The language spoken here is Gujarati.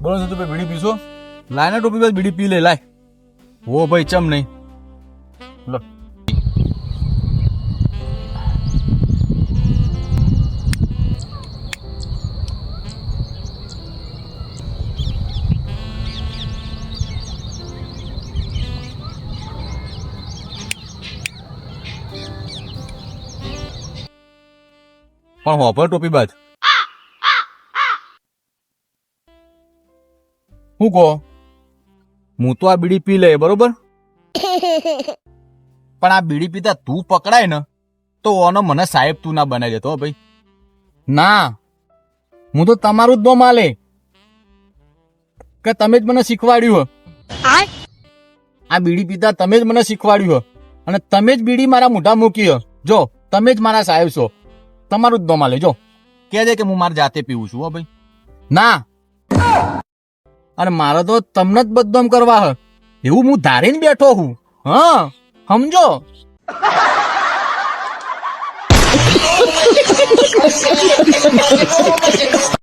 બોલો છો ભાઈ બીડી પીશો? લાય ને ટોપી ભાઈ બીડી પી લે લાય. હો ભાઈ ચમ નહીં લો. પણ હોપર ટોપી બાદ હું કહો હું તો આ બીડી પી લે બરોબર, પણ આ બીડી પીતા તું પકડાય ને તો ઓનો મને સાહેબ તું ના બનાવી દેતો ભાઈ. ના હું તો તમારું જ દો માલે કે તમે જ મને શીખવાડ્યું આ બીડી પીતા, તમે જ મને શીખવાડ્યું અને તમે જ બીડી મારા મોઢા મૂકી. જો તમે જ મારા સાહેબ છો, તમારું જ દો માલે. જો કહે દે કે હું મારી જાતે પીવું છું. હો ભાઈ ના, અને મારે તો તમને જ બદનામ કરવા હ એવું હું ધારીને બેઠો હું. હા સમજો.